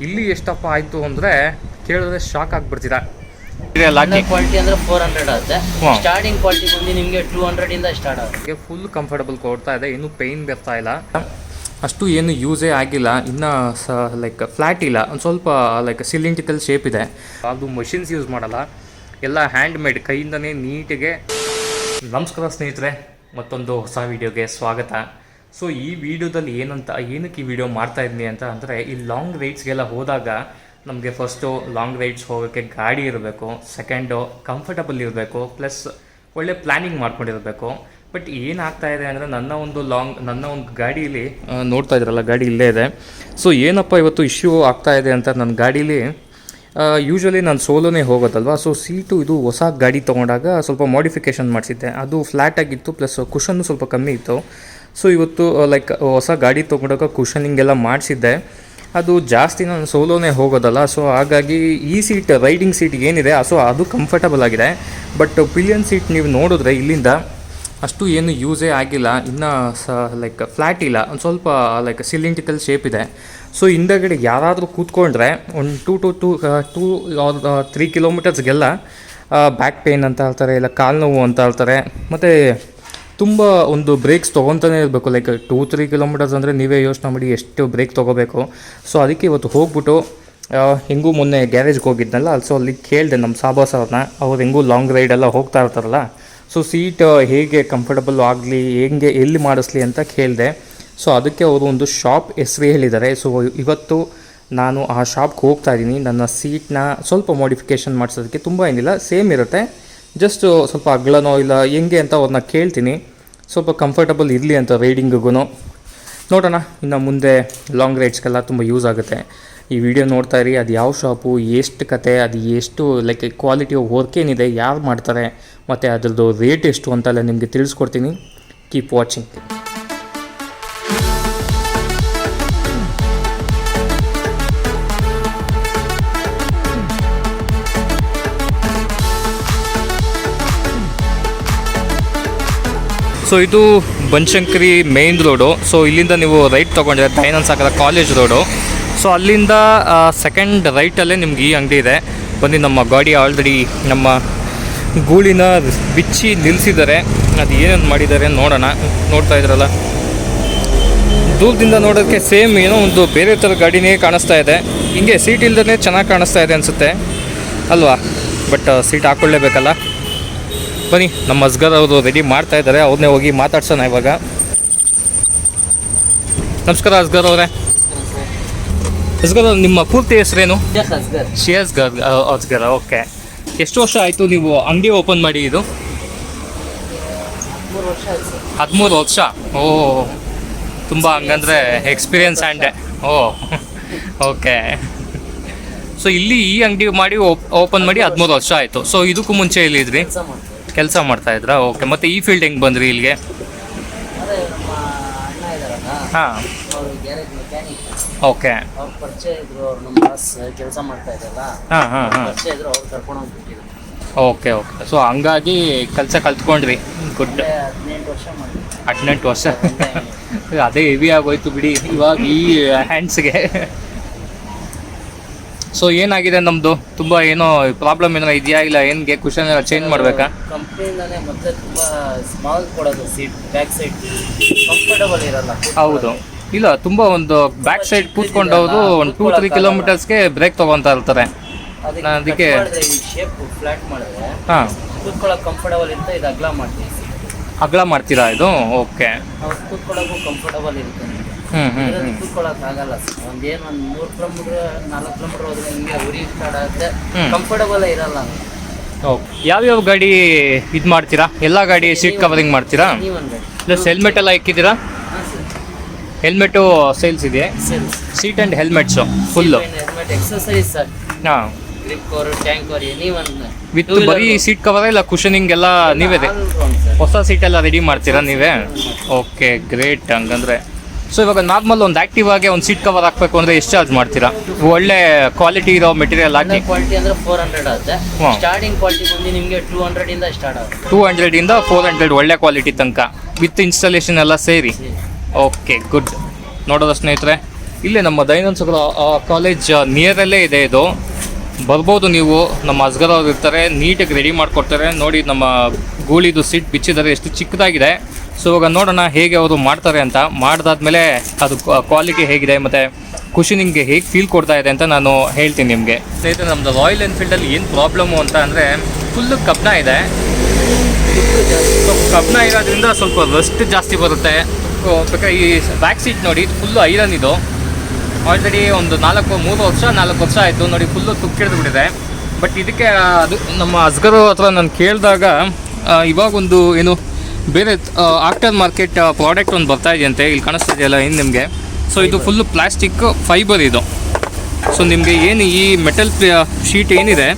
ಇಲ್ಲಿ ಎಷ್ಟಪ್ಪ ಆಯಿತು ಅಂದರೆ ಕೇಳಿದ್ರೆ ಶಾಕ್ ಆಗಿಬಿಡ್ತೀರಾ. ಕ್ವಾಲಿಟಿ ಅಂದರೆ 400 ಆಗುತ್ತೆ. ಸ್ಟಾರ್ಟಿಂಗ್ ಕ್ವಾಲಿಟಿ ಬಂದು ನಿಮಗೆ 200 ಇಂದ ಸ್ಟಾರ್ಟ್ ಆಗುತ್ತೆ. ಫುಲ್ ಕಂಫರ್ಟಬಲ್ ಕೊಡ್ತಾ ಇದೆ, ಇನ್ನೂ ಪೇಯ್ನ್ ಬರ್ತಾ ಇಲ್ಲ, ಅಷ್ಟು ಏನು ಯೂಸೇ ಆಗಿಲ್ಲ, ಇನ್ನು ಲೈಕ್ ಫ್ಲ್ಯಾಟ್ ಇಲ್ಲ, ಒಂದು ಸ್ವಲ್ಪ ಲೈಕ್ ಸಿಲಿಂಡ್ರಿಕಲ್ ಶೇಪ್ ಇದೆ. ಅದು ಮಷಿನ್ಸ್ ಯೂಸ್ ಮಾಡಲ್ಲ, ಎಲ್ಲ ಹ್ಯಾಂಡ್ ಮೇಡ್, ಕೈಯಿಂದನೇ ನೀಟಿಗೆ. ನಮಸ್ಕಾರ ಸ್ನೇಹಿತರೆ, ಮತ್ತೊಂದು ಹೊಸ ವೀಡಿಯೋಗೆ ಸ್ವಾಗತ. ಸೊ ಈ ವಿಡಿಯೋದಲ್ಲಿ ಏನಕ್ಕೆ ಈ ವಿಡಿಯೋ ಮಾಡ್ತಾ ಇದ್ದೀನಿ ಅಂತ ಅಂದರೆ, ಈ ಲಾಂಗ್ ರೈಡ್ಸ್ಗೆಲ್ಲ ಹೋದಾಗ ನಮಗೆ ಫಸ್ಟು ಲಾಂಗ್ ರೈಡ್ಸ್ ಹೋಗೋಕ್ಕೆ ಗಾಡಿ ಇರಬೇಕು, ಸೆಕೆಂಡು ಕಂಫರ್ಟಬಲ್ ಇರಬೇಕು, ಪ್ಲಸ್ ಒಳ್ಳೆ ಪ್ಲ್ಯಾನಿಂಗ್ ಮಾಡ್ಕೊಂಡಿರಬೇಕು. ಬಟ್ ಏನಾಗ್ತಾ ಇದೆ ಅಂದರೆ ನನ್ನ ಒಂದು ಗಾಡೀಲಿ ನೋಡ್ತಾ ಇದ್ರಲ್ಲ, ಗಾಡಿ ಇಲ್ಲೇ ಇದೆ. ಸೊ ಏನಪ್ಪ ಇವತ್ತು ಇಶ್ಯೂ ಆಗ್ತಾ ಇದೆ ಅಂತ, ನನ್ನ ಗಾಡೀಲಿ ಯೂಶ್ವಲಿ ನಾನು ಸೋಲೋನೇ ಹೋಗೋದಲ್ವ. ಸೊ ಸೀಟು ಇದು ಹೊಸ ಗಾಡಿ ತೊಗೊಂಡಾಗ ಸ್ವಲ್ಪ ಮಾಡಿಫಿಕೇಷನ್ ಮಾಡಿಸಿದ್ದೆ, ಅದು ಫ್ಲ್ಯಾಟಾಗಿತ್ತು, ಪ್ಲಸ್ ಕುಷನ್ನು ಸ್ವಲ್ಪ ಕಮ್ಮಿ ಇತ್ತು. ಸೊ ಇವತ್ತು ಲೈಕ್ ಹೊಸ ಗಾಡಿ ತೊಗೊಂಡಾಗ ಕುಷನಿಂಗೆಲ್ಲ ಮಾಡಿಸಿದ್ದೆ, ಅದು ಜಾಸ್ತಿ ನಾನು ಸೋಲೋನೇ ಹೋಗೋದಲ್ಲ. ಸೊ ಹಾಗಾಗಿ ಈ ಸೀಟ್, ರೈಡಿಂಗ್ ಸೀಟ್ ಏನಿದೆ ಸೊ ಅದು ಕಂಫರ್ಟಬಲ್ ಆಗಿದೆ. ಬಟ್ ಪಿಲಿಯನ್ ಸೀಟ್ ನೀವು ನೋಡಿದ್ರೆ ಇಲ್ಲಿಂದ ಅಷ್ಟು ಏನು ಯೂಸೇ ಆಗಿಲ್ಲ, ಇನ್ನು ಲೈಕ್ ಫ್ಲ್ಯಾಟ್ ಇಲ್ಲ, ಒಂದು ಸ್ವಲ್ಪ ಲೈಕ್ ಸಿಲಿಂಡ್ರಿಕಲ್ ಶೇಪ್ ಇದೆ. ಸೊ ಹಿಂದಗಡೆ ಯಾರಾದರೂ ಕೂತ್ಕೊಂಡ್ರೆ ಒಂದು 2 to 3 ಕಿಲೋಮೀಟರ್ಸ್ಗೆಲ್ಲ ಬ್ಯಾಕ್ ಪೇನ್ ಅಂತ ಹೇಳ್ತಾರೆ, ಇಲ್ಲ ಕಾಲು ನೋವು ಅಂತ ಹೇಳ್ತಾರೆ. ಮತ್ತು ತುಂಬ ಒಂದು ಬ್ರೇಕ್ಸ್ ತೊಗೊತಾನೆ ಇರಬೇಕು, ಲೈಕ್ 2-3 ಕಿಲೋಮೀಟರ್ಸ್ ಅಂದರೆ ನೀವೇ ಯೋಚನೆ ಮಾಡಿ ಎಷ್ಟು ಬ್ರೇಕ್ ತೊಗೋಬೇಕು. ಸೊ ಅದಕ್ಕೆ ಇವತ್ತು ಹೋಗ್ಬಿಟ್ಟು ಹೆಂಗೂ ಮೊನ್ನೆ ಗ್ಯಾರೇಜ್ಗೆ ಹೋಗಿದ್ನಲ್ಲ, ಸೊ ಅಲ್ಲಿ ಕೇಳಿದೆ ನಮ್ಮ ಸಾಬಾಸ್ ಅವ್ರನ್ನ, ಅವ್ರು ಹೆಂಗೂ ಲಾಂಗ್ ರೈಡೆಲ್ಲ ಹೋಗ್ತಾ ಇರ್ತಾರಲ್ಲ, ಸೊ ಸೀಟ್ ಹೇಗೆ ಕಂಫರ್ಟಬಲ್ ಆಗಲಿ, ಎಲ್ಲಿ ಮಾಡಿಸ್ಲಿ ಅಂತ ಕೇಳಿದೆ. ಸೊ ಅದಕ್ಕೆ ಅವರು ಒಂದು ಶಾಪ್ ಹೆಸರು ಹೇಳಿದ್ದಾರೆ. ಸೊ ಇವತ್ತು ನಾನು ಆ ಶಾಪ್ಗೆ ಹೋಗ್ತಾ ಇದ್ದೀನಿ. ನನ್ನ ಸೀಟ್ನ ಸ್ವಲ್ಪ ಮಾಡಿಫಿಕೇಷನ್ ಮಾಡಿಸೋದಕ್ಕೆ, ತುಂಬ ಏನಿಲ್ಲ, ಸೇಮ್ ಇರುತ್ತೆ, ಜಸ್ಟ್ ಸ್ವಲ್ಪ ಅಗ್ಲನೋ ಇಲ್ಲ ಹೆಂಗೆ ಅಂತ ಅವ್ರನ್ನ ಕೇಳ್ತೀನಿ, ಸ್ವಲ್ಪ ಕಂಫರ್ಟಬಲ್ ಇರಲಿ ಅಂತ ರೈಡಿಂಗಿಗೂ. ನೋಡೋಣ, ಇನ್ನು ಮುಂದೆ ಲಾಂಗ್ ರೈಡ್ಸ್ಗೆಲ್ಲ ತುಂಬ ಯೂಸ್ ಆಗುತ್ತೆ. ಈ ವಿಡಿಯೋ ನೋಡ್ತಾ ಇರಿ, ಅದು ಯಾವ ಶಾಪು, ಎಷ್ಟು ಕತೆ, ಅದು ಎಷ್ಟು ಲೈಕ್ ಕ್ವಾಲಿಟಿ ಆಫ್ ವರ್ಕ್ ಏನಿದೆ, ಯಾರು ಮಾಡ್ತಾರೆ, ಮತ್ತು ಅದರದ್ದು ರೇಟ್ ಎಷ್ಟು ಅಂತೆಲ್ಲ ನಿಮಗೆ ತಿಳಿಸ್ಕೊಡ್ತೀನಿ. Keep watching. ಸೊ ಇದು ಬನಶಂಕರಿ ಮೇನ್ ರೋಡು. ಸೊ ಇಲ್ಲಿಂದ ನೀವು ರೈಟ್ ತೊಗೊಂಡ್ರೆ ದಯಾನಂದ ಸಾಗರ ಕಾಲೇಜ್ ರೋಡು. ಸೊ ಅಲ್ಲಿಂದ ಸೆಕೆಂಡ್ ರೈಟಲ್ಲೇ ನಿಮ್ಗೆ ಈ ಅಂಗಡಿ ಇದೆ. ಬಂದು ನಮ್ಮ ಗಾಡಿ ಆಲ್ರೆಡಿ ನಮ್ಮ ಗೂಳಿನ ಬಿಚ್ಚಿ ನಿಲ್ಲಿಸಿದ್ದಾರೆ, ಅದು ಏನೇನು ಮಾಡಿದ್ದಾರೆ ನೋಡೋಣ. ನೋಡ್ತಾ ಇದ್ರಲ್ಲ, ದೂರದಿಂದ ನೋಡೋಕ್ಕೆ ಸೇಮ್ ಏನೋ ಒಂದು ಬೇರೆ ಥರ ಗಾಡಿನೇ ಕಾಣಿಸ್ತಾ ಇದೆ. ಹಿಂಗೆ ಸೀಟ್ ಇಲ್ದೇ ಚೆನ್ನಾಗಿ ಕಾಣಿಸ್ತಾ ಇದೆ ಅನಿಸುತ್ತೆ ಅಲ್ವಾ, ಬಟ್ ಸೀಟ್ ಹಾಕ್ಕೊಳ್ಳೇಬೇಕಲ್ಲ. ಬನ್ನಿ, ನಮ್ಮ ಅಸ್ಗರ್ ಅವರು ರೆಡಿ ಮಾಡ್ತಾ ಇದ್ದಾರೆ, ಅವ್ರನ್ನೇ ಹೋಗಿ ಮಾತಾಡ್ಸೋಣ ಇವಾಗ. ನಮಸ್ಕಾರ ಅಸ್ಗರ್ ಅವರೇ. ಅಸ್ಗರ್, ನಿಮ್ಮ ಪೂರ್ತಿ ಹೆಸರೇನು? ಅಸ್ಗರ್. ಓಕೆ. ಎಷ್ಟು ವರ್ಷ ಆಯಿತು ನೀವು ಅಂಗಡಿ ಓಪನ್ ಮಾಡಿ? ಇದು 13 ವರ್ಷ. ಓ, ತುಂಬ ಹಂಗಂದರೆ ಎಕ್ಸ್ಪೀರಿಯನ್ಸ್ ಆ್ಯಂಡೆ. ಓ ಓಕೆ. ಸೊ ಇಲ್ಲಿ ಈ ಅಂಗಡಿ ಮಾಡಿ ಓಪನ್ ಮಾಡಿ 13 ವರ್ಷ ಆಯಿತು. ಸೊ ಇದಕ್ಕೂ ಮುಂಚೆ ಎಲ್ಲಿದ್ರಿ? ಕೆಲಸ ಮಾಡ್ತಾ ಇದ್ರಾ? ಓಕೆ. ಮತ್ತು ಈ ಫೀಲ್ಡ್ ಹೆಂಗೆ ಬಂದ್ರಿ ಇಲ್ಲಿಗೆ? ಹಾಂ, ಓಕೆ. Okay okay. ಸೊ ಹಂಗಾಗಿ ಕೆಲಸ ಕಲ್ತ್ಕೊಂಡ್ರಿ. ಗುಡ್. 18 ವರ್ಷ. ಅದೇ ಹೆವಿ ಆಗೋಯ್ತು ಬಿಡಿ ಇವಾಗ ಈ ಹ್ಯಾಂಡ್ಸ್ಗೆ. ಸೊ ಏನಾಗಿದೆ ನಮ್ಮದು? ತುಂಬ ಏನೋ ಪ್ರಾಬ್ಲಮ್ ಏನೋ ಇದೆಯಾ, ಇಲ್ಲ ಏನಿಗೆ ಕುಷನ್ ಎಲ್ಲ ಚೇಂಜ್ ಮಾಡಬೇಕಾ? ಕಂಪ್ನಿಯಿಂದಲೇ ಮತ್ತೆ ತುಂಬ ಸ್ಮಾಲ್ ಕೊಡೋದು ಸೀಟ್, ಬ್ಯಾಕ್ ಸೈಡ್ ಕಂಫರ್ಟಬಲ್ ಇರಲ್ಲ. ಹೌದು, ಇಲ್ಲ, ತುಂಬ ಒಂದು ಬ್ಯಾಕ್ ಸೈಡ್ ಕೂತ್ಕೊಂಡವರು ಒಂದು 2-3 ಕಿಲೋಮೀಟರ್ಸ್ಗೆ ಬ್ರೇಕ್ ತೊಗೊತಾ ಇರ್ತಾರೆ. ಅದಕ್ಕೆ ಶೇಪ್ ಫ್ಲಾಟ್ ಮಾಡಿದ್ರೆ ಹಾಂ ಕೂತ್ಕೊಳ್ಳೋಕೆ ಕಂಫರ್ಟಬಲ್ ಇರುತ್ತೆ. ಇದು ಅಗಲ ಮಾಡ್ತೀವಿ. ಅಗಲ ಮಾಡ್ತೀರಾ ಇದು? ಓಕೆ. ಕೂತ್ಕೊಳ್ಳೋಕ್ಕೂ ಕಂಫರ್ಟಬಲ್ ಇರುತ್ತೆ. ಕೂತ್ಕೊಳ್ಳೋಕೆ ಆಗಲ್ಲ. ಒಂದೇನು ಒಂದು 3 ಕಿಲೋಮೀಟರ್ 4 ಕಿಲೋಮೀಟರ್ ಹೋದ್ರೆ ಹಿಂಗೆ ಉರಿ ಸ್ಟಾರ್ಟ್ ಆಗುತ್ತೆ, ಕಂಫರ್ಟಬಲ್ ಇರಲ್ಲ. ಓಕೆ. ಯಾವ್ಯಾವ ಗಾಡಿ ಇದು ಮಾಡ್ತೀರಾ? ಎಲ್ಲ ಗಾಡಿ ಸೀಟ್ ಕವರಿಂಗ್ ಮಾಡ್ತೀರಾ? ಪ್ಲಸ್ ಹೆಲ್ಮೆಟ್ ಎಲ್ಲ ಇಕ್ಕಿದ್ದೀರಾ? ಹೆಲ್ಮೆಟು ಸೇಲ್ಸ್ ಇದೆ? Seat and helmets full helmet, exercise, ಹಾಂ, grip cover, tank cover, with ಬರೀ ಸೀಟ್ ಕವರ್ ಇಲ್ಲ ಕುಷನಿಂಗ್ ಎಲ್ಲ ನೀವೇ? ಹೊಸ ಸೀಟೆಲ್ಲ ರೆಡಿ ಮಾಡ್ತೀರಾ ನೀವೇ? Okay, great. ಹಂಗಂದರೆ ಸೊ ಇವಾಗ ನಾರ್ಮಲ್ ಒಂದು ಆ್ಯಕ್ಟಿವ್ ಆಗಿ ಒಂದು ಸೀಟ್ ಕವರ್ ಹಾಕಬೇಕು ಅಂದರೆ ಎಷ್ಟು ಚಾರ್ಜ್ ಮಾಡ್ತೀರಾ? ಒಳ್ಳೆ ಕ್ವಾಲಿಟಿ ಇರೋ ಮೆಟೀರಿಯಲ್ ಹಾಕಿ. ಕ್ವಾಲಿಟಿ ಅಂದರೆ 400 ಆಗುತ್ತೆ. ಸ್ಟಾರ್ಟಿಂಗ್ ಕ್ವಾಲಿಟಿ ಬಂದು ನಿಮಗೆ 200 ಇಂದ ಸ್ಟಾರ್ಟ್ ಆಗುತ್ತೆ. 200 ಇಂದ 400 ಒಳ್ಳೆ ಕ್ವಾಲಿಟಿ ತನಕ ವಿತ್ ಇನ್ಸ್ಟಾಲೇಷನ್ ಎಲ್ಲ ಸೇರಿ. Okay, good. ನೋಡೋದ ಸ್ನೇಹಿತರೆ, ಇಲ್ಲೇ ನಮ್ಮ ದಯಾನಂದ ಸಾಗರ ಕಾಲೇಜ್ ನಿಯರಲ್ಲೇ ಇದೆ ಇದು. ಬರ್ಬೋದು ನೀವು. ನಮ್ಮ ಅಸ್ಗರ್ ಅವ್ರು ಇರ್ತಾರೆ, ನೀಟಾಗಿ ರೆಡಿ ಮಾಡಿಕೊಡ್ತಾರೆ. ನೋಡಿ ನಮ್ಮ ಗೂಳಿದು ಸೀಟ್ ಬಿಚ್ಚಿದ್ದಾರೆ, ಎಷ್ಟು ಚಿಕ್ಕದಾಗಿದೆ. ಸೊ ಇವಾಗ ನೋಡೋಣ ಹೇಗೆ ಅವರು ಮಾಡ್ತಾರೆ ಅಂತ. ಮಾಡಿದಾದ್ಮೇಲೆ ಅದು ಕ್ವಾಲಿಟಿ ಹೇಗಿದೆ ಮತ್ತು ಕುಷನಿಂಗ್ಗೆ ಹೇಗೆ ಫೀಲ್ ಕೊಡ್ತಾ ಇದೆ ಅಂತ ನಾನು ಹೇಳ್ತೀನಿ ನಿಮಗೆ. ಸ್ನೇಹಿತರೆ, ನಮ್ಮದು ರಾಯಲ್ ಎನ್ಫೀಲ್ಡಲ್ಲಿ ಏನು ಪ್ರಾಬ್ಲಮ್ಮು ಅಂತ ಅಂದರೆ ಫುಲ್ಲು ಕಬ್ಬಿಣ ಇದೆ. ಸೊ ಕಬ್ಬಿಣ ಇರೋದ್ರಿಂದ ಸ್ವಲ್ಪ ರಸ್ಟ್ ಜಾಸ್ತಿ ಬರುತ್ತೆ. ಬೇಕಾದ್ರೆ ಈ ಬ್ಯಾಕ್ ಸೀಟ್ ನೋಡಿ ಫುಲ್ಲು ಐರನ್ ಇದು. ಆಲ್ರೆಡಿ ಒಂದು 4 ವರ್ಷ ಆಯಿತು ನೋಡಿ, ಫುಲ್ಲು ತುಕ್ಕಿಡ್ದುಬಿಟ್ಟಿದೆ. ಬಟ್ ಇದಕ್ಕೆ ಅದು ನಮ್ಮ ಅಸ್ಗರ್ ಹತ್ರ ನಾನು ಕೇಳಿದಾಗ ಇವಾಗೊಂದು ಏನು ಬೇರೆ ಆಫ್ಟರ್ ಮಾರ್ಕೆಟ್ ಪ್ರಾಡಕ್ಟ್ ಒಂದು ಬರ್ತಾ ಇದೆಯಂತೆ. ಇಲ್ಲಿ ಕಾಣಿಸ್ತಾ ಇದೆಯಲ್ಲ ಏನು ನಿಮಗೆ. ಸೊ ಇದು ಫುಲ್ಲು ಪ್ಲಾಸ್ಟಿಕ್ ಫೈಬರ್ ಇದು. ಸೊ ನಿಮಗೆ ಏನು ಈ ಮೆಟಲ್ ಶೀಟ್ ಏನಿದೆ,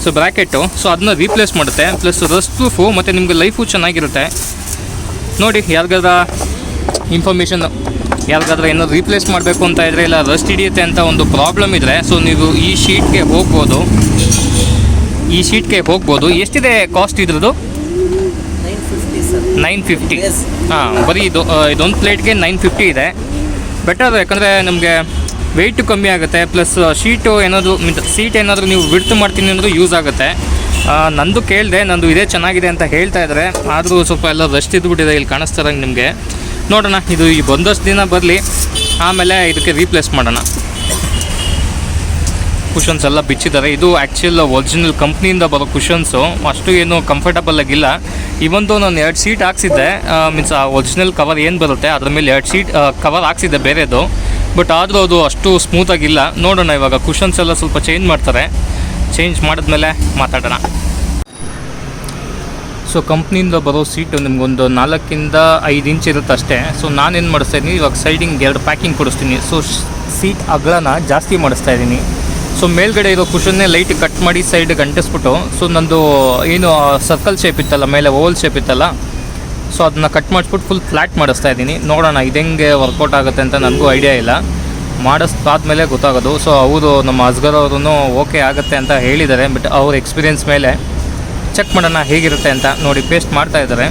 ಸೊ ಬ್ರ್ಯಾಕೆಟು, ಸೊ ಅದನ್ನ ರೀಪ್ಲೇಸ್ ಮಾಡುತ್ತೆ. ಪ್ಲಸ್ ರಸ್ಟ್ ಪ್ರೂಫು ಮತ್ತು ನಿಮಗೆ ಲೈಫು ಚೆನ್ನಾಗಿರುತ್ತೆ. ನೋಡಿ, ಯಾರಿಗಾದ್ರ ಇನ್ಫಾರ್ಮೇಷನ್, ಯಾರಿಗಾದ್ರೂ ಏನಾದ್ರು ರೀಪ್ಲೇಸ್ ಮಾಡಬೇಕು ಅಂತ ಇದ್ದರೆ, ಇಲ್ಲ ರಸ್ಟ್ ಹಿಡಿಯುತ್ತೆ ಅಂತ ಒಂದು ಪ್ರಾಬ್ಲಮ್ ಇದ್ದರೆ, ಸೊ ನೀವು ಈ ಶೀಟ್ಗೆ ಹೋಗ್ಬೋದು. ಎಷ್ಟಿದೆ ಕಾಸ್ಟ್ ಇದ್ರದ್ದು? 950. ಹಾಂ, ಬರೀ ಇದೊಂದು ಪ್ಲೇಟ್ಗೆ 950 ಇದೆ. ಬೆಟರ್, ಯಾಕಂದರೆ ನಮಗೆ ವೆಯ್ಟು ಕಮ್ಮಿ ಆಗುತ್ತೆ. ಪ್ಲಸ್ ಶೀಟು ಏನಾದರೂ ಸೀಟ್ ಏನಾದರೂ ನೀವು ಬಿಡ್ತು ಮಾಡ್ತೀನಿ ಅಂದರೂ ಯೂಸ್ ಆಗುತ್ತೆ. ನಂದು ಕೇಳಿದೆ, ನಂದು ಇದೇ ಚೆನ್ನಾಗಿದೆ ಅಂತ ಹೇಳ್ತಾ ಇದ್ದಾರೆ. ಆದರೂ ಸ್ವಲ್ಪ ಎಲ್ಲ ರಸ್ಟ್ ಇದ್ದುಬಿಟ್ಟಿದೆ, ಇಲ್ಲಿ ಕಾಣಿಸ್ತಾರಂಗೆ ನಿಮಗೆ. ನೋಡೋಣ, ಇದು ಈ ಬಂದಷ್ಟು ದಿನ ಬರಲಿ, ಆಮೇಲೆ ಇದಕ್ಕೆ ರೀಪ್ಲೇಸ್ ಮಾಡೋಣ. ಕುಷನ್ಸ್ ಎಲ್ಲ ಬಿಚ್ಚಿದ್ದಾರೆ. ಇದು ಆ್ಯಕ್ಚುಲ್ ಒರಿಜಿನಲ್ ಕಂಪ್ನಿಯಿಂದ ಬರೋ ಕುಷನ್ಸು. ಅಷ್ಟು ಏನು ಕಂಫರ್ಟಬಲ್ ಆಗಿಲ್ಲ. ಇವೊಂದು ನಾನು 2 ಸೀಟ್ ಹಾಕ್ಸಿದ್ದೆ, ಮೀನ್ಸ್ ಆ ಒರಿಜಿನಲ್ ಕವರ್ ಏನು ಬರುತ್ತೆ ಅದ್ರ ಮೇಲೆ 2 ಸೀಟ್ ಕವರ್ ಹಾಕ್ಸಿದ್ದೆ ಬೇರೆದು. ಬಟ್ ಆದರೂ ಅದು ಅಷ್ಟು ಸ್ಮೂತಾಗಿಲ್ಲ. ನೋಡೋಣ, ಇವಾಗ ಕುಷನ್ಸ್ ಎಲ್ಲ ಸ್ವಲ್ಪ ಚೇಂಜ್ ಮಾಡ್ತಾರೆ. ಚೇಂಜ್ ಮಾಡಿದ್ಮೇಲೆ ಮಾತಾಡೋಣ. ಸೊ ಕಂಪ್ನಿಯಿಂದ ಬರೋ ಸೀಟು ನಿಮಗೊಂದು 4 ಇಂದ 5 ಇಂಚ್ ಇರುತ್ತೆ ಅಷ್ಟೇ. ಸೊ ನಾನೇನು ಮಾಡಿಸ್ತಾ ಇದ್ದೀನಿ, ಇವಾಗ ಸೈಡಿಂಗ್ 2 ಪ್ಯಾಕಿಂಗ್ ಕೊಡಿಸ್ತೀನಿ. ಸೊ ಸೀಟ್ ಅಗಲನ ಜಾಸ್ತಿ ಮಾಡಿಸ್ತಾ ಇದ್ದೀನಿ. ಸೊ ಮೇಲ್ಗಡೆ ಇರೋ ಕುಷನ್ನೇ ಲೈಟ್ ಕಟ್ ಮಾಡಿ ಸೈಡ್ಗೆ ಅಂಟಿಸ್ಬಿಟ್ಟು, ಸೊ ನಂದು ಏನು ಸರ್ಕಲ್ ಶೇಪ್ ಇತ್ತಲ್ಲ, ಮೇಲೆ ಓವಲ್ ಶೇಪ್ ಇತ್ತಲ್ಲ, ಸೊ ಅದನ್ನ ಕಟ್ ಮಾಡಿಸ್ಬಿಟ್ಟು ಫುಲ್ ಫ್ಲ್ಯಾಟ್ ಮಾಡಿಸ್ತಾ ಇದ್ದೀನಿ. ನೋಡೋಣ ಇದು ಹೆಂಗೆ ವರ್ಕೌಟ್ ಆಗುತ್ತೆ ಅಂತ ನನಗೂ ಐಡಿಯಾ ಇಲ್ಲ. ಮಾಡಿಸ್ದಾದ್ಮೇಲೆ ಗೊತ್ತಾಗೋದು. ಸೊ ಅವರು ನಮ್ಮ ಅಸ್ಗರ್ ಅವರು ಓಕೆ ಆಗುತ್ತೆ ಅಂತ ಹೇಳಿದ್ದಾರೆ. ಬಟ್ ಅವ್ರ ಎಕ್ಸ್ಪೀರಿಯೆನ್ಸ್ ಮೇಲೆ ಚೆಕ್ ಮಾಡೋಣ ಹೇಗಿರುತ್ತೆ ಅಂತ. ನೋಡಿ, ಪೇಸ್ಟ್ ಮಾಡ್ತಾ ಇದ್ದಾರೆ.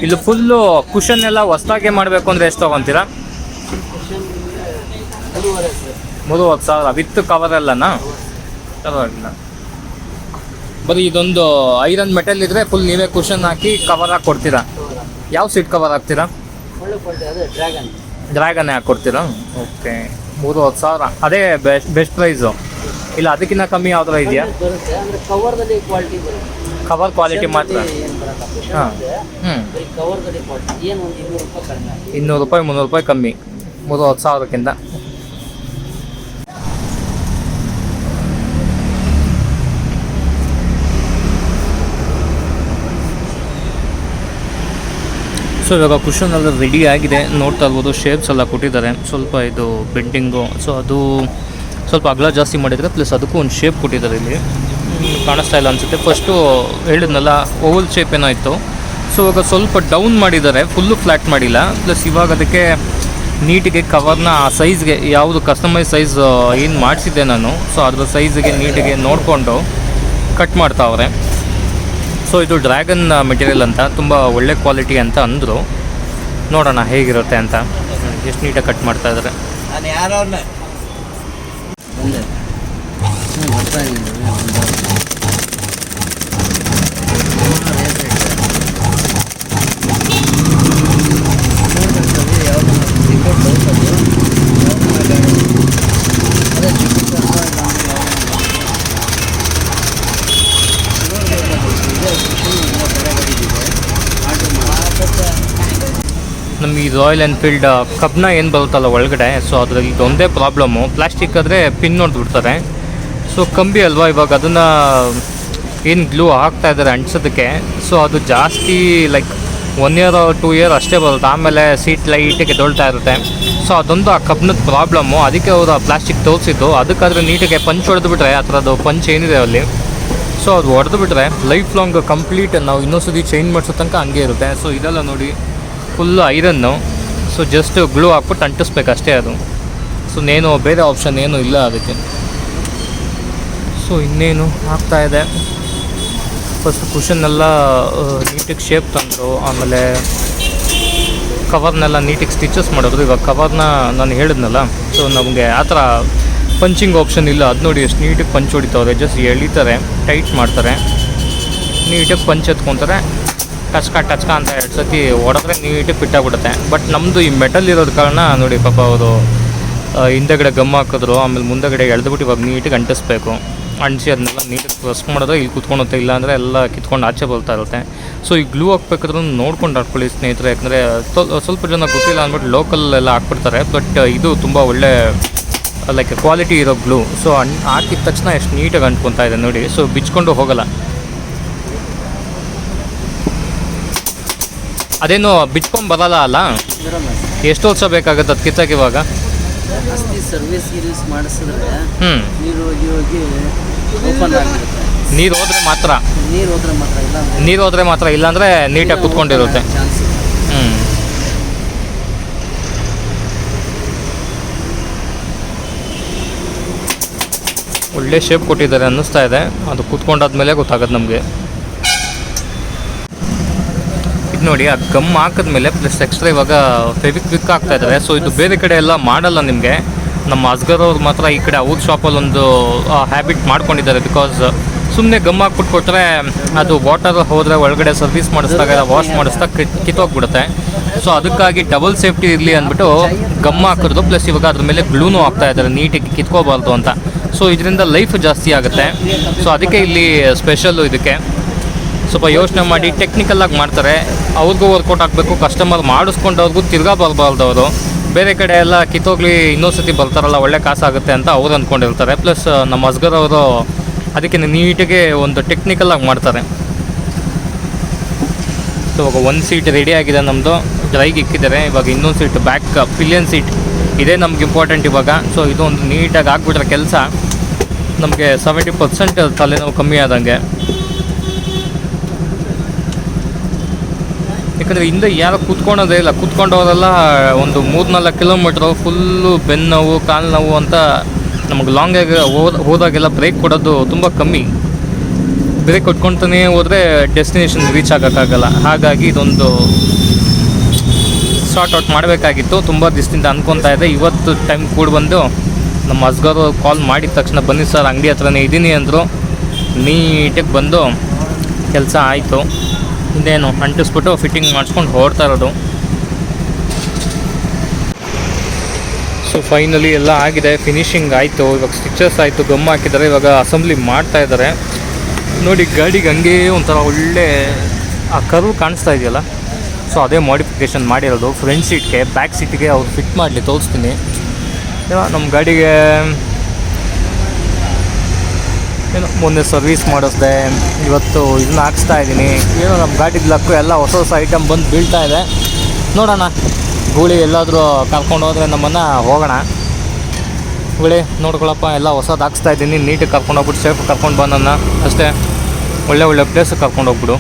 ಇಲ್ಲಿ ಫುಲ್ಲು ಕುಷನ್ ಎಲ್ಲ ಹೊಸದಾಗೆ ಮಾಡಬೇಕು ಅಂದರೆ ಎಷ್ಟು ತೊಗೊತೀರಾ? 3,000 ವಿತ್ ಕವರ್ ಎಲ್ಲನಾ? ಪರವಾಗಿಲ್ಲ. ಬರೀ ಇದೊಂದು ಐರನ್ ಮೆಟಲ್ ಇದ್ದರೆ ಫುಲ್ ನೀವೇ ಕುಷನ್ ಹಾಕಿ ಕವರ್ ಹಾಕಿ ಕೊಡ್ತೀರಾ? ಯಾವ ಸೀಟ್ ಕವರ್ ಹಾಕ್ತೀರಾ? ಡ್ರ್ಯಾಗನ್ನೇ ಹಾಕ್ಕೊಡ್ತೀರಾ? ಓಕೆ, 3,000. ಅದೇ ಬೆಸ್ಟ್ ಪ್ರೈಸು? ಇಲ್ಲ ಅದಕ್ಕಿಂತ ಕಮ್ಮಿ ಯಾವ್ದಾರ ಇದೆಯಾ? ಕವರ್ ಕ್ವಾಲಿಟಿ ಮಾತ್ರ. ಹಾಂ, 200 ರೂಪಾಯಿ 300 ರೂಪಾಯಿ ಕಮ್ಮಿ 3,000ಕ್ಕಿಂತ. ಸೊ ಇವಾಗ ಕುಷನ್ ಎಲ್ಲ ರೆಡಿ ಆಗಿದೆ. ನೋಡ್ತಾ ಇರ್ಬೋದು, ಶೇಪ್ಸ್ ಎಲ್ಲ ಕೊಟ್ಟಿದ್ದಾರೆ. ಸ್ವಲ್ಪ ಇದು ಬೆಂಡಿಂಗು, ಸೊ ಅದು ಸ್ವಲ್ಪ ಅಗಲ ಜಾಸ್ತಿ ಮಾಡಿದರೆ, ಪ್ಲಸ್ ಅದಕ್ಕೂ ಒಂದು ಶೇಪ್ ಕೊಟ್ಟಿದ್ದಾರೆ. ಇಲ್ಲಿ ಕಾಣಿಸ್ತಾ ಇಲ್ಲ ಅನಿಸುತ್ತೆ. ಫಸ್ಟು ಹೇಳಿದ್ನಲ್ಲ ಓವಲ್ ಶೇಪ್ ಏನೋ ಇತ್ತು. ಸೊ ಇವಾಗ ಸ್ವಲ್ಪ ಡೌನ್ ಮಾಡಿದ್ದಾರೆ, ಫುಲ್ಲು ಫ್ಲ್ಯಾಟ್ ಮಾಡಿಲ್ಲ. ಪ್ಲಸ್ ಇವಾಗ ಅದಕ್ಕೆ ನೀಟಿಗೆ ಕವರ್ನ ಆ ಸೈಜ್ಗೆ, ಯಾವುದು ಕಸ್ಟಮೈಸ್ ಸೈಜ್ ಏನು ಮಾಡಿಸಿದ್ದೆ ನಾನು, ಸೊ ಅದ್ರ ಸೈಜಿಗೆ ನೀಟಿಗೆ ನೋಡಿಕೊಂಡು ಕಟ್ ಮಾಡ್ತಾವ್ರೆ. ಸೊ ಇದು ಡ್ರ್ಯಾಗನ್ ಮೆಟೀರಿಯಲ್ ಅಂತ, ತುಂಬ ಒಳ್ಳೆ ಕ್ವಾಲಿಟಿ ಅಂತ ಅಂದರು. ನೋಡೋಣ ಹೇಗಿರುತ್ತೆ ಅಂತ. ಎಷ್ಟು ನೀಟಾಗಿ ಕಟ್ ಮಾಡ್ತಾ ಇದ್ದಾರೆ. ನಮ್ಮ ಈ ರಾಯಲ್ ಎನ್ಫೀಲ್ಡ್ ಕಬ್ನ ಏನು ಬರುತ್ತಲ್ಲ ಒಳಗಡೆ, ಸೊ ಅದರಲ್ಲಿ ಇದೊಂದೇ ಪ್ರಾಬ್ಲಮ್ಮು. ಪ್ಲಾಸ್ಟಿಕ್ ಆದರೆ ಪಿನ್ ಹೊಡೆದ್ಬಿಡ್ತಾರೆ. ಸೊ ಕಂಬಿ ಅಲ್ವಾ, ಇವಾಗ ಅದನ್ನು ಏನು ಗ್ಲೂ ಹಾಕ್ತಾ ಇದ್ದಾರೆ ಅಂಟಿಸೋದಕ್ಕೆ, ಸೊ ಅದು ಜಾಸ್ತಿ ಲೈಕ್ 1 year or 2 year ಅಷ್ಟೇ ಬರುತ್ತೆ. ಆಮೇಲೆ ಸೀಟ್ ಲೈಟಿಗೆ ತೊಳ್ತಾ ಇರುತ್ತೆ. ಸೊ ಅದೊಂದು ಆ ಕಬ್ನದ ಪ್ರಾಬ್ಲಮ್ಮು. ಅದಕ್ಕೆ ಅವರು ಪ್ಲಾಸ್ಟಿಕ್ ತೋರಿಸಿದ್ದು. ಅದಕ್ಕಾದರೆ ನೀಟಿಗೆ ಪಂಚ್ ಹೊಡೆದುಬಿಟ್ರೆ, ಆ ಥರದ್ದು ಪಂಚ್ ಏನಿದೆ ಅಲ್ಲಿ, ಸೊ ಅದು ಹೊಡೆದುಬಿಟ್ರೆ ಲೈಫ್ ಲಾಂಗ್ ಕಂಪ್ಲೀಟ್ ನಾವು ಇನ್ನೊಂದ್ಸತಿ ಚೇಂಜ್ ಮಾಡಿಸೋ ತನಕ ಹಂಗೆ ಇರುತ್ತೆ. ಸೊ ಇದೆಲ್ಲ ನೋಡಿ full iron. So just glue ಹಾಕ್ಬಿಟ್ಟು ಅಂಟಿಸ್ಬೇಕು ಅಷ್ಟೇ ಅದು. ಸೊ ಇನ್ನೇನು ಬೇರೆ ಆಪ್ಷನ್ ಏನೂ ಇಲ್ಲ ಅದಕ್ಕೆ. ಸೊ ಇನ್ನೇನು ಆಗ್ತಾಯಿದೆ, ಫಸ್ಟ್ ಕುಷನ್ನೆಲ್ಲ ನೀಟಿಗೆ ಶೇಪ್ ತಂದರು, ಆಮೇಲೆ ಕವರ್ನೆಲ್ಲ ನೀಟಿಗೆ ಸ್ಟಿಚಸ್ ಮಾಡಿದ್ರು. ಇವಾಗ ಕವರ್ನ ನಾನು ಹೇಳಿದ್ನಲ್ಲ, ಸೊ ನಮಗೆ ಆ ಥರ ಪಂಚಿಂಗ್ ಆಪ್ಷನ್ ಇಲ್ಲ. ಅದು ನೋಡಿ ಎಷ್ಟು ನೀಟಿಗೆ ಪಂಚ್ ಹೊಡಿತವ್ರೆ. ಜಸ್ಟ್ ಎಳಿತಾರೆ, ಟೈಟ್ ಮಾಡ್ತಾರೆ, ನೀಟಾಗಿ ಪಂಚ್ ಎತ್ಕೊತಾರೆ, ಟಚ್ಕ ಅಂತ 2 ಸತಿ ಹೊಡೆದ್ರೆ ನೀಟಾಗಿ ಫಿಟ್ಟಾಗ್ಬಿಡುತ್ತೆ. ಬಟ್ ನಮ್ಮದು ಈ ಮೆಟಲ್ ಇರೋದ ಕಾರಣ ನೋಡಿ ಪಾಪ ಅವರು ಹಿಂದೆಗಡೆ ಗಮ್ ಹಾಕಿದ್ರು, ಆಮೇಲೆ ಮುಂದೆಗಡೆ ಎಳೆದ್ಬಿಟ್ಟು ಇವಾಗ ನೀಟಿಗೆ ಅಂಟಿಸ್ಬೇಕು. ಅಂಟಿಸಿ ಅದನ್ನೆಲ್ಲ ನೀಟಾಗಿ ಪ್ರೆಸ್ ಮಾಡಿದ್ರೆ ಇಲ್ಲಿ ಕೂತ್ಕೊಳುತ್ತೆ, ಇಲ್ಲಾಂದರೆ ಎಲ್ಲ ಕಿತ್ಕೊಂಡು ಆಚೆ ಬರ್ತಾ ಇರುತ್ತೆ. ಸೊ ಈ ಗ್ಲೂ ಹಾಕ್ಬೇಕಾದ್ರೂ ನೋಡ್ಕೊಂಡು ಹಾಕ್ಕೊಳ್ಳಿ ಸ್ನೇಹಿತರೆ, ಯಾಕಂದರೆ ಸ್ವಲ್ಪ ಜನ ಗೊತ್ತಿಲ್ಲ ಅಂದ್ಬಿಟ್ಟು ಲೋಕಲ್ ಎಲ್ಲ ಹಾಕ್ಬಿಡ್ತಾರೆ. ಬಟ್ ಇದು ತುಂಬ ಒಳ್ಳೆ ಲೈಕ್ ಕ್ವಾಲಿಟಿ ಇರೋ ಗ್ಲೂ. ಸೊ ಹಾಕಿದ ತಕ್ಷಣ ಎಷ್ಟು ನೀಟಾಗಿ ಅಂಟ್ಕೊತಾ ಇದೆ ನೋಡಿ. ಸೊ ಬಿಚ್ಕೊಂಡು ಹೋಗಲ್ಲ. ಅದೇನು ಬಿಚ್ಕೊಂಡು ಬರಲ್ಲ ಅಲ್ಲ? ಎಷ್ಟು ವರ್ಷ ಬೇಕಾಗುತ್ತೆ ಅದು ಕಿತ್ತಕ್ಕೆ? ಇವಾಗ ಸರ್ವಿಸ್ ಮಾಡಿಸಿದ್ರೆ ನೀರು ಹೋಗಿ ಓಪನ್ ಆಗಿರುತ್ತೆ. ನೀರು ಹೋದ್ರೆ ಮಾತ್ರ ಇಲ್ಲಾಂದರೆ ನೀಟಾಗಿ ಕುತ್ಕೊಂಡಿರುತ್ತೆ. ಒಳ್ಳೆ ಶೇಪ್ ಕೊಟ್ಟಿದ್ದಾರೆ ಅನ್ನಿಸ್ತಾ ಇದೆ. ಅದು ಕೂತ್ಕೊಂಡಾದ್ಮೇಲೆ ಗೊತ್ತಾಗೋದು ನಮಗೆ. ಇದು ನೋಡಿ, ಆ ಗಮ್ ಹಾಕಿದ್ಮೇಲೆ ಪ್ಲಸ್ ಎಕ್ಸ್ಟ್ರಾ ಇವಾಗ ಫೆವಿಕ್ವಿಕ್ ಆಗ್ತಾ ಇದ್ದಾರೆ. ಸೊ ಇದು ಬೇರೆ ಕಡೆ ಎಲ್ಲ ಮಾಡಲ್ಲ ನಿಮಗೆ. ನಮ್ಮ ಅಸ್ಗರ್ ಅವ್ರು ಮಾತ್ರ ಈ ಕಡೆ ಅವ್ರ ಶಾಪಲ್ಲಿ ಒಂದು ಹ್ಯಾಬಿಟ್ ಮಾಡ್ಕೊಂಡಿದ್ದಾರೆ. ಬಿಕಾಸ್ ಸುಮ್ಮನೆ ಗಮ್ ಹಾಕ್ಬಿಟ್ಟು ಕೊಟ್ಟರೆ ಅದು ವಾಟರ್ ಹೋದರೆ ಒಳಗಡೆ ಸರ್ವಿಸ್ ಮಾಡಿಸಿದಾಗ ವಾಶ್ ಮಾಡಿಸ್ದಾಗ ಕಿತ್ತೋಗ್ಬಿಡುತ್ತೆ. ಸೊ ಅದಕ್ಕಾಗಿ ಡಬಲ್ ಸೇಫ್ಟಿ ಇರಲಿ ಅಂದ್ಬಿಟ್ಟು ಗಮ್ ಹಾಕಿದ್ರು. ಪ್ಲಸ್ ಇವಾಗ ಅದ್ರ ಮೇಲೆ ಗ್ಲೂನು ಹಾಕ್ತಾ ಇದ್ದಾರೆ ನೀಟಿಗೆ ಕಿತ್ಕೋಬಾರ್ದು ಅಂತ. ಸೊ ಇದರಿಂದ ಲೈಫ್ ಜಾಸ್ತಿ ಆಗುತ್ತೆ. ಸೊ ಅದಕ್ಕೆ ಇಲ್ಲಿ ಸ್ಪೆಷಲ್ಲು. ಇದಕ್ಕೆ ಸ್ವಲ್ಪ ಯೋಚನೆ ಮಾಡಿ ಟೆಕ್ನಿಕಲ್ಲಾಗಿ ಮಾಡ್ತಾರೆ. ಅವ್ರಿಗೂ ವರ್ಕೌಟ್ ಆಗಬೇಕು, ಕಸ್ಟಮರ್ ಮಾಡಿಸ್ಕೊಂಡವ್ರಿಗೂ ತಿರ್ಗಾ ಬರಬಾರ್ದು. ಅವರು ಬೇರೆ ಕಡೆ ಎಲ್ಲ ಕಿತ್ತೋಗ್ಲಿ ಇನ್ನೊಂದು ಸತಿ ಬರ್ತಾರಲ್ಲ ಒಳ್ಳೆ ಕಾಸಾಗುತ್ತೆ ಅಂತ ಅವ್ರು ಅಂದ್ಕೊಂಡಿರ್ತಾರೆ. ಪ್ಲಸ್ ನಮ್ಮ ಅಸ್ಗರ್ ಅವರು ಅದಕ್ಕೆ ನೀಟಿಗೆ ಒಂದು ಟೆಕ್ನಿಕಲ್ಲಾಗಿ ಮಾಡ್ತಾರೆ. ಸೊ ಇವಾಗ 1 ಸೀಟ್ ರೆಡಿ ಆಗಿದೆ ನಮ್ಮದು, ಡ್ರೈಗೆ ಇಕ್ಕಿದ್ದಾರೆ. ಇವಾಗ ಇನ್ನೊಂದು ಸೀಟ್ ಬ್ಯಾಕ್ ಪಿಲಿಯನ್ ಸೀಟ್ ಇದೇ ನಮ್ಗೆ ಇಂಪಾರ್ಟೆಂಟ್ ಇವಾಗ. ಸೊ ಇದು ಒಂದು ನೀಟಾಗಿ ಆಗಿಬಿಟ್ರೆ ಕೆಲಸ ನಮಗೆ 70% ತಲೆನೋವು ಕಮ್ಮಿ ಆದಂಗೆ. ಯಾಕಂದರೆ ಹಿಂದೆ ಯಾರು ಕೂತ್ಕೊಳೋದೇ ಇಲ್ಲ, ಕೂತ್ಕೊಂಡವರೆಲ್ಲ ಒಂದು 3-4 ಕಿಲೋಮೀಟ್ರು ಫುಲ್ಲು ಬೆನ್ನು ನೋವು, ಕಾಲು ನೋವು ಅಂತ ನಮಗೆ ಲಾಂಗಾಗಿ ಹೋದಾಗೆಲ್ಲ ಬ್ರೇಕ್ ಕೊಡೋದು ತುಂಬ ಕಮ್ಮಿ. ಬ್ರೇಕ್ ಕೊಟ್ಕೊಳ್ತಾನೆ ಹೋದರೆ ಡೆಸ್ಟಿನೇಷನ್ ರೀಚ್ ಆಗೋಕ್ಕಾಗಲ್ಲ. ಹಾಗಾಗಿ ಇದೊಂದು ಸಾರ್ಟ್ ಔಟ್ ಮಾಡಬೇಕಾಗಿತ್ತು. ತುಂಬ ದಿವಸದಿಂದ ಅಂದ್ಕೊತಾ ಇದೆ. ಇವತ್ತು ಟೈಮ್ ಕೂಡ ಬಂದು ನಮ್ಮ ಅಸ್ಗರು ಕಾಲ್ ಮಾಡಿದ ತಕ್ಷಣ ಬನ್ನಿ ಸರ್ ಅಂಗಡಿ ಹತ್ರನೇ ಇದ್ದೀನಿ ಅಂದರು. ನೀಟಾಗಿ ಬಂದು ಕೆಲಸ ಆಯಿತು. ಇನ್ನೇನು ಅಂಟಿಸ್ಬಿಟ್ಟು ಫಿಟ್ಟಿಂಗ್ ಮಾಡಿಸ್ಕೊಂಡು ಹೊರಡ್ತಾ ಇರೋದು. ಸೊ ಫೈನಲಿ ಎಲ್ಲ ಆಗಿದೆ, ಫಿನಿಶಿಂಗ್ ಆಯಿತು. ಇವಾಗ ಸ್ಟಿಚಸ್ ಆಯಿತು, ಗಮ್ ಹಾಕಿದ್ದಾರೆ. ಇವಾಗ ಅಸೆಂಬ್ಲಿ ಮಾಡ್ತಾ ಇದ್ದಾರೆ ನೋಡಿ. ಗಾಡಿಗೆ ಹಂಗೆ ಒಂಥರ ಒಳ್ಳೆ ಆ ಕರ್ವ್ ಕಾಣಿಸ್ತಾ ಇದೆಯಲ್ಲ, ಸೊ ಅದೇ ಮಾಡಿಫಿಕೇಷನ್ ಮಾಡಿರೋದು. ಫ್ರಂಟ್ ಸೀಟ್ಗೆ ಬ್ಯಾಕ್ ಸೀಟಿಗೆ ಅವ್ರು ಫಿಟ್ ಮಾಡಲಿ ತೋರಿಸ್ತೀನಿ. ನಮ್ಮ ಗಾಡಿಗೆ ಏನೋ ಮೊನ್ನೆ ಸರ್ವಿಸ್ ಮಾಡಿಸ್ದೆ, ಇವತ್ತು ಇದನ್ನ ಹಾಕ್ಸ್ತಾ ಇದ್ದೀನಿ. ಏನೋ ನಮ್ಮ ಗಾಡಿಗೆ ಲಕ್ಕು ಎಲ್ಲ ಹೊಸ ಹೊಸ ಐಟಮ್ ಬಂದು ಬೀಳ್ತಾ ಇದೆ. ನೋಡೋಣ, ಗೂಳಿ ಎಲ್ಲಾದರೂ ಕರ್ಕೊಂಡು ಹೋದರೆ ನಮ್ಮನ್ನು ಹೋಗೋಣ. ಗೂಳಿ ನೋಡ್ಕೊಳಪ್ಪ, ಎಲ್ಲ ಹೊಸದು ಹಾಕ್ಸ್ತಾ ಇದ್ದೀನಿ, ನೀಟಾಗಿ ಕರ್ಕೊಂಡೋಗ್ಬಿಟ್ಟು ಸೇಫ್ ಕರ್ಕೊಂಡು ಬಂದನ್ನ ಅಷ್ಟೇ. ಒಳ್ಳೆ ಪ್ಲೇಸಿಗೆ ಕರ್ಕೊಂಡೋಗ್ಬಿಡು.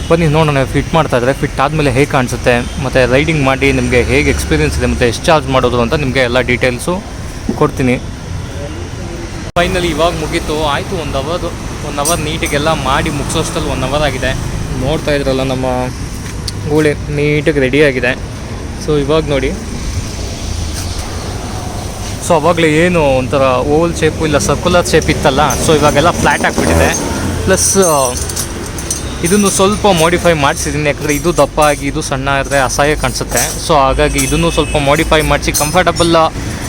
ಬನ್ನಿ ನೋಡೋಣ ಫಿಟ್ ಮಾಡ್ತಾಯಿದ್ರೆ. ಫಿಟ್ ಆದಮೇಲೆ ಹೇಗೆ ಕಾಣಿಸುತ್ತೆ, ಮತ್ತು ರೈಡಿಂಗ್ ಮಾಡಿ ನಿಮಗೆ ಹೇಗೆ ಎಕ್ಸ್ಪೀರಿಯೆನ್ಸ್ ಇದೆ, ಮತ್ತು ಎಷ್ಟು ಚಾರ್ಜ್ ಮಾಡೋದು ಅಂತ ನಿಮಗೆ ಎಲ್ಲ ಡೀಟೇಲ್ಸು ಕೊಡ್ತೀನಿ. ಫೈನಲಿ ಇವಾಗ ಮುಗೀತು, ಆಯಿತು. 1 ಅವರ್ ನೀಟಿಗೆಲ್ಲ ಮಾಡಿ ಮುಗಿಸೋಷ್ಟಲ್ಲಿ 1 ಅವರ್ ಆಗಿದೆ. ನೋಡ್ತಾ ಇದ್ರಲ್ಲ ನಮ್ಮ ಗೂಳಿ ನೀಟಾಗಿ ರೆಡಿಯಾಗಿದೆ. ಸೊ ಇವಾಗ ನೋಡಿ, ಸೊ ಅವಾಗಲೇ ಏನು ಒಂಥರ ಓವಲ್ ಶೇಪು ಇಲ್ಲ ಸರ್ಕ್ಯುಲರ್ ಶೇಪ್ ಇತ್ತಲ್ಲ, ಸೊ ಇವಾಗೆಲ್ಲ ಫ್ಲ್ಯಾಟ್ ಆಗಿಬಿಟ್ಟಿದೆ. ಪ್ಲಸ್ ಇದನ್ನು ಸ್ವಲ್ಪ ಮಾಡಿಫೈ ಮಾಡಿಸಿದ್ದೀನಿ. ಯಾಕಂದರೆ ಇದು ದಪ್ಪ ಆಗಿ ಇದು ಸಣ್ಣ ಆದರೆ ಅಸಹ್ಯ ಕಾಣಿಸುತ್ತೆ. ಸೊ ಹಾಗಾಗಿ ಇದನ್ನು ಸ್ವಲ್ಪ ಮಾಡಿಫೈ ಮಾಡಿಸಿ ಕಂಫರ್ಟಬಲ್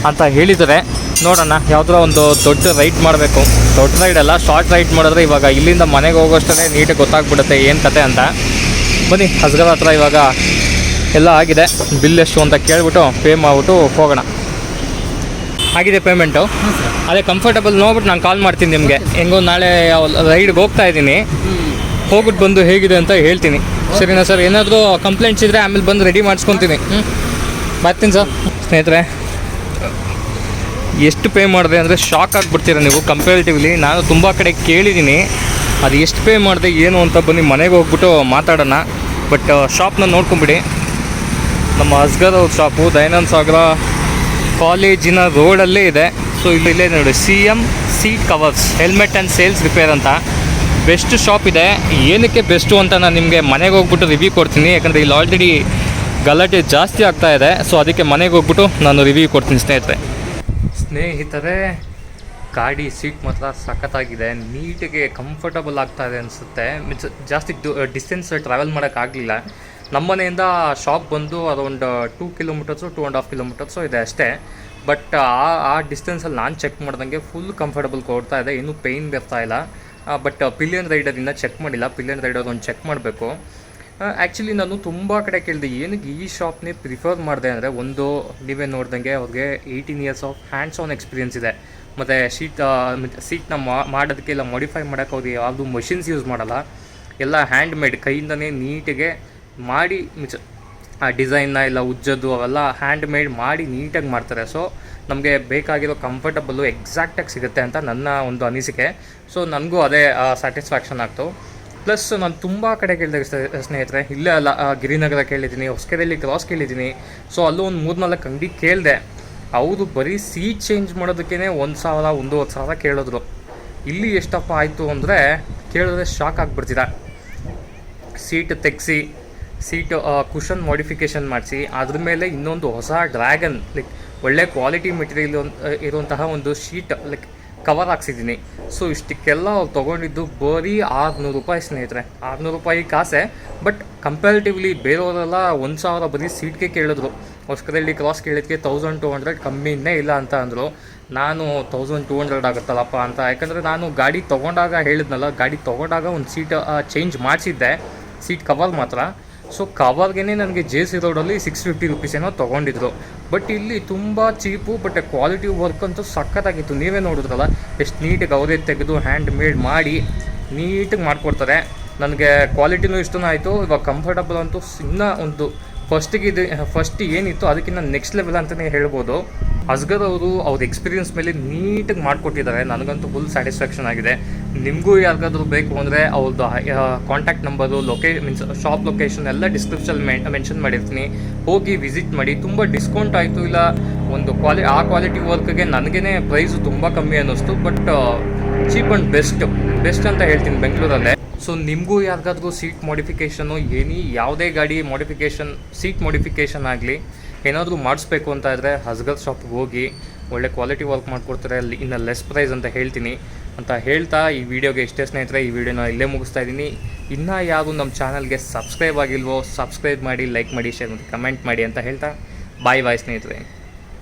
ಅಂತ ಹೇಳಿದರೆ ನೋಡೋಣ. ಯಾವುದೋ ಒಂದು ದೊಡ್ಡ ರೈಡ್ ಮಾಡಬೇಕು. ದೊಡ್ಡ ರೈಡ್ ಅಲ್ಲ, ಶಾರ್ಟ್ ರೈಡ್ ಮಾಡಿದ್ರೆ ಇವಾಗ ಇಲ್ಲಿಂದ ಮನೆಗೆ ಹೋಗೋಷ್ಟೇ ನೀಟಾಗಿ ಗೊತ್ತಾಗ್ಬಿಡುತ್ತೆ ಏನು ಕತೆ ಅಂತ. ಬನ್ನಿ ಅಸ್ಗರ್ ಹತ್ರ ಇವಾಗ ಎಲ್ಲ ಆಗಿದೆ. ಬಿಲ್ ಎಷ್ಟು ಅಂತ ಕೇಳ್ಬಿಟ್ಟು ಪೇ ಮಾಡಿಬಿಟ್ಟು ಹೋಗೋಣ. ಆಗಿದೆ ಪೇಮೆಂಟು. ಅದೇ ಕಂಫರ್ಟಬಲ್ ನೋಡ್ಬಿಟ್ಟು ನಾನು ಕಾಲ್ ಮಾಡ್ತೀನಿ ನಿಮಗೆ. ಹೆಂಗೋ ನಾಳೆ ರೈಡ್ಗೆ ಹೋಗ್ತಾ ಇದ್ದೀನಿ, ಹೋಗ್ಬಿಟ್ಟು ಬಂದು ಹೇಗಿದೆ ಅಂತ ಹೇಳ್ತೀನಿ. ಸರಿನಾ ಸರ್? ಏನಾದರೂ ಕಂಪ್ಲೇಂಟ್ಸ್ ಇದ್ದರೆ ಆಮೇಲೆ ಬಂದು ರೆಡಿ ಮಾಡಿಸ್ಕೊತೀನಿ. ಬರ್ತೀನಿ ಸರ್. ಸ್ನೇಹಿತರೆ, ಎಷ್ಟು ಪೇ ಮಾಡಿದೆ ಅಂದರೆ ಶಾಕ್ ಆಗಿಬಿಡ್ತೀರ ನೀವು. ಕಂಪೇರಿಟಿವ್ಲಿ ನಾನು ತುಂಬ ಕಡೆ ಕೇಳಿದ್ದೀನಿ, ಅದು ಎಷ್ಟು ಪೇ ಮಾಡಿದೆ ಏನು ಅಂತ. ಬನ್ನಿ ಮನೆಗೆ ಹೋಗ್ಬಿಟ್ಟು ಮಾತಾಡೋಣ. ಬಟ್ ಶಾಪ್ನ ನೋಡ್ಕೊಂಬಿಡಿ. ನಮ್ಮ ಅಸ್ಗರ್ ಅವ್ರ ಶಾಪು ದಯಾನಂದ ಸಾಗರ ಕಾಲೇಜಿನ ರೋಡಲ್ಲೇ ಇದೆ. ಸೊ ಇಲ್ಲೇ ನೋಡಿ, CM seat covers helmet and sales repair ಅಂತ ಬೆಸ್ಟ್ ಶಾಪ್ ಇದೆ. ಏನಕ್ಕೆ ಬೆಸ್ಟು ಅಂತ ನಾನು ನಿಮಗೆ ಮನೆಗೆ ಹೋಗ್ಬಿಟ್ಟು ರಿವ್ಯೂ ಕೊಡ್ತೀನಿ. ಯಾಕಂದರೆ ಇಲ್ಲಿ ಆಲ್ರೆಡಿ ಗಲಾಟೆ ಜಾಸ್ತಿ ಆಗ್ತಾ ಇದೆ. ಸೊ ಅದಕ್ಕೆ ಮನೆಗೆ ಹೋಗ್ಬಿಟ್ಟು ನಾನು ರಿವ್ಯೂ ಕೊಡ್ತೀನಿ ಸ್ನೇಹಿತರೆ. ಗಾಡಿ ಸೀಟ್ ಮಾತ್ರ ಸಖತ್ತಾಗಿದೆ, ನೀಟಿಗೆ ಕಂಫರ್ಟಬಲ್ ಆಗ್ತಾ ಇದೆ ಅನಿಸುತ್ತೆ. ಮೀನ್ಸ್ ಜಾಸ್ತಿ ಡಿಸ್ಟೆನ್ಸ್ ಟ್ರಾವೆಲ್ ಮಾಡೋಕ್ಕಾಗಲಿಲ್ಲ. ನಮ್ಮ ಮನೆಯಿಂದ ಶಾಪ್ ಬಂದು ಅರೌಂಡ್ 2 ಕಿಲೋಮೀಟರ್ಸು 2.5 ಕಿಲೋಮೀಟರ್ಸು ಇದೆ ಅಷ್ಟೇ. ಬಟ್ ಆ ಡಿಸ್ಟೆನ್ಸಲ್ಲಿ ನಾನು ಚೆಕ್ ಮಾಡ್ದಂಗೆ ಫುಲ್ ಕಂಫರ್ಟಬಲ್ ಕೊಡ್ತಾ ಇದೆ. ಇನ್ನೂ ಪೇಯ್ನ್ ಬರ್ತಾ ಇಲ್ಲ. ಬಟ್ ಪಿಲಿಯನ್ ರೈಡರಿಂದ ಚೆಕ್ ಮಾಡಿಲ್ಲ. ಪಿಲಿಯನ್ ರೈಡರ್ ಒಂದು ಚೆಕ್ ಮಾಡಬೇಕು. ಆ್ಯಕ್ಚುಲಿ ನಾನು ತುಂಬ ಕಡೆ ಕೇಳಿದೆ ಏನಕ್ಕೆ ಈ ಶಾಪ್ನೇ ಪ್ರಿಫರ್ ಮಾಡಿದೆ ಅಂದರೆ, ಒಂದು ನೀವೇ ನೋಡ್ದಂಗೆ ಅವ್ರಿಗೆ 18 years of hands on experience ಇದೆ. ಮತ್ತು ಸೀಟ್ನ ಮಾಡೋದಕ್ಕೆ ಇಲ್ಲ ಮಾಡಿಫೈ ಮಾಡೋಕ್ಕೆ ಅವ್ರಿಗೆ ಯಾವುದು ಮಷಿನ್ಸ್ ಯೂಸ್ ಮಾಡಲ್ಲ. ಎಲ್ಲ ಹ್ಯಾಂಡ್ ಮೇಡ್, ಕೈಯಿಂದನೇ ನೀಟಿಗೆ ಮಾಡಿ ಆ ಡಿಸೈನ್ನ ಇಲ್ಲ ಉಜ್ಜೋದು ಅವೆಲ್ಲ ಹ್ಯಾಂಡ್ ಮೇಡ್ ಮಾಡಿ ನೀಟಾಗಿ ಮಾಡ್ತಾರೆ. ಸೊ ನಮಗೆ ಬೇಕಾಗಿರೋ ಕಂಫರ್ಟಬಲ್ಲು ಎಕ್ಸಾಕ್ಟಾಗಿ ಸಿಗುತ್ತೆ ಅಂತ ನನ್ನ ಒಂದು ಅನಿಸಿಕೆ. ಸೊ ನನಗೂ ಅದೇ ಸ್ಯಾಟಿಸ್ಫ್ಯಾಕ್ಷನ್ ಆಗ್ತು. ಪ್ಲಸ್ ನಾನು ತುಂಬ ಕಡೆ ಕೇಳಿದೆ ಸ್ನೇಹಿತರೆ. ಇಲ್ಲೇ ಅಲ್ಲ, ಗಿರಿನಗರ ಕೇಳಿದ್ದೀನಿ, ಹೊಸಕೆರೆಯಲ್ಲಿ ಕ್ರಾಸ್ ಕೇಳಿದ್ದೀನಿ. ಸೊ ಅಲ್ಲೂ ಒಂದು 3-4 ಅಂಗಡಿ ಕೇಳಿದೆ. ಅವರು ಬರೀ ಸೀಟ್ ಚೇಂಜ್ ಮಾಡೋದಕ್ಕೇ 1,000 1,500 ಕೇಳಿದ್ರು. ಇಲ್ಲಿ ಎಷ್ಟಪ್ಪ ಆಯಿತು ಅಂದರೆ ಕೇಳಿದ್ರೆ ಶಾಕ್ ಆಗಿಬಿಡ್ತೀರ. ಸೀಟ್ ತೆಗೆಸಿ, ಸೀಟ್ ಕುಷನ್ ಮಾಡಿಫಿಕೇಷನ್ ಮಾಡಿಸಿ, ಅದ್ರ ಮೇಲೆ ಇನ್ನೊಂದು ಹೊಸ ಡ್ರ್ಯಾಗನ್ ಲೈಕ್ ಒಳ್ಳೆ ಕ್ವಾಲಿಟಿ ಮೆಟೀರಿಯಲ್ ಇರುವಂತಹ ಒಂದು ಶೀಟ್ ಲೈಕ್ ಕವರ್ ಹಾಕ್ಸಿದ್ದೀನಿ. ಸೊ ಇಷ್ಟಕ್ಕೆಲ್ಲ ಅವ್ರು ತೊಗೊಂಡಿದ್ದು ಬರೀ 600 ರೂಪಾಯಿ ಸ್ನೇಹಿತರೆ. 600 ರೂಪಾಯಿ ಕಾಸೆ. ಬಟ್ ಕಂಪ್ಯಾರಿಟಿವ್ಲಿ ಬೇರೆಯವರೆಲ್ಲ 1,000 ಬರೀ ಸೀಟ್ಗೆ ಕೇಳಿದ್ರು. ಹೊಸಕರಲ್ಲಿ ಕ್ರಾಸ್ ಕೇಳಿದ್ದಕ್ಕೆ 1200 ಕಮ್ಮಿನೇ ಇಲ್ಲ ಅಂತ ಅಂದರು. ನಾನು 1200 ಆಗುತ್ತಲ್ಲಪ್ಪ ಅಂತ. ಯಾಕಂದರೆ ನಾನು ಗಾಡಿ ತೊಗೊಂಡಾಗ ಹೇಳಿದ್ನಲ್ಲ, ಗಾಡಿ ತೊಗೊಂಡಾಗ ಒಂದು ಸೀಟ್ ಚೇಂಜ್ ಮಾಡಿಸಿದ್ದೆ, ಸೀಟ್ ಕವರ್ ಮಾತ್ರ. ಸೊ ಕವರ್ಗೆ ನನಗೆ JC ರೋಡಲ್ಲಿ 650 ರುಪೀಸ್ ಏನೋ ತೊಗೊಂಡಿದ್ರು. ಬಟ್ ಇಲ್ಲಿ ತುಂಬ ಚೀಪು. ಬಟ್ ಕ್ವಾಲಿಟಿ ವರ್ಕ್ ಅಂತೂ ಸಖತ್ತಾಗಿತ್ತು. ನೀವೇ ನೋಡಿದ್ರಲ್ಲ ಎಷ್ಟು ನೀಟಾಗಿ ಅವರೇ ತೆಗೆದು ಹ್ಯಾಂಡ್ ಮೇಡ್ ಮಾಡಿ ನೀಟಾಗಿ ಮಾಡಿಕೊಡ್ತಾರೆ. ನನಗೆ ಕ್ವಾಲಿಟಿನೂ ಇಷ್ಟನೂ ಆಯಿತು. ಇವಾಗ ಕಂಫರ್ಟಬಲ್ ಅಂತೂ ಇನ್ನೂ ಒಂದು ಫಸ್ಟ್ ಏನಿತ್ತು ಅದಕ್ಕಿಂತ ನೆಕ್ಸ್ಟ್ ಲೆವೆಲ್ ಅಂತಲೇ ಹೇಳ್ಬೋದು. ಅಸ್ಗರ್ ಅವರು ಅವ್ರ ಎಕ್ಸ್ಪೀರಿಯನ್ಸ್ ಮೇಲೆ ನೀಟಾಗಿ ಮಾಡಿಕೊಟ್ಟಿದ್ದಾರೆ. ನನಗಂತೂ ಫುಲ್ ಸ್ಯಾಟಿಸ್ಫ್ಯಾಕ್ಷನ್ ಆಗಿದೆ. ನಿಮಗೂ ಯಾರಿಗಾದ್ರೂ ಬೇಕು ಅಂದರೆ ಅವ್ರದ್ದು contact number, means shop location ಎಲ್ಲ ಡಿಸ್ಕ್ರಿಪ್ಷನ್ ಮೆನ್ಷನ್ ಮಾಡಿರ್ತೀನಿ. ಹೋಗಿ ವಿಸಿಟ್ ಮಾಡಿ. ತುಂಬ ಡಿಸ್ಕೌಂಟ್ ಆಯಿತು. ಇಲ್ಲ ಒಂದು ಕ್ವಾಲಿಟಿ ವರ್ಕ್ಗೆ ನನಗೇ ಪ್ರೈಸು ತುಂಬ ಕಮ್ಮಿ ಅನ್ನಿಸ್ತು. ಬಟ್ ಚೀಪ್ ಆ್ಯಂಡ್ ಬೆಸ್ಟ್ ಅಂತ ಹೇಳ್ತೀನಿ ಬೆಂಗಳೂರಲ್ಲೇ. ಸೊ ನಿಮಗೂ ಯಾರಿಗಾದ್ರೂ ಸೀಟ್ ಮಾಡಿಫಿಕೇಷನು ಯಾವುದೇ ಗಾಡಿ ಮಾಡಿಫಿಕೇಷನ್, ಸೀಟ್ ಮಾಡಿಫಿಕೇಷನ್ ಆಗಲಿ ಏನಾದರೂ ಮಾಡಿಸ್ಬೇಕು ಅಂತ ಇದ್ದರೆ ಅಸ್ಗರ್ ಶಾಪ್ಗೆ ಹೋಗಿ ಒಳ್ಳೆ ಕ್ವಾಲಿಟಿ ವರ್ಕ್ ಮಾಡಿಕೊಡ್ತಾರೆ. ಇನ್ನು ಲೆಸ್ ಪ್ರೈಸ್ ಅಂತ ಹೇಳ್ತೀನಿ ಅಂತ ಹೇಳ್ತಾ ಈ ವಿಡಿಯೋಗೆ ಇಷ್ಟೇ ಸ್ನೇಹಿತರೆ. ಈ ವಿಡಿಯೋನ ಇಲ್ಲೇ ಮುಗಿಸ್ತಾ ಇದ್ದೀನಿ. ಇನ್ನೂ ಯಾರು ನಮ್ಮ ಚಾನಲ್ಗೆ ಸಬ್ಸ್ಕ್ರೈಬ್ ಆಗಿಲ್ವೋ ಸಬ್ಸ್ಕ್ರೈಬ್ ಮಾಡಿ, ಲೈಕ್ ಮಾಡಿ, ಶೇರ್ ಮಾಡಿ, ಕಮೆಂಟ್ ಮಾಡಿ ಅಂತ ಹೇಳ್ತಾ ಬಾಯ್ ಸ್ನೇಹಿತರೆ.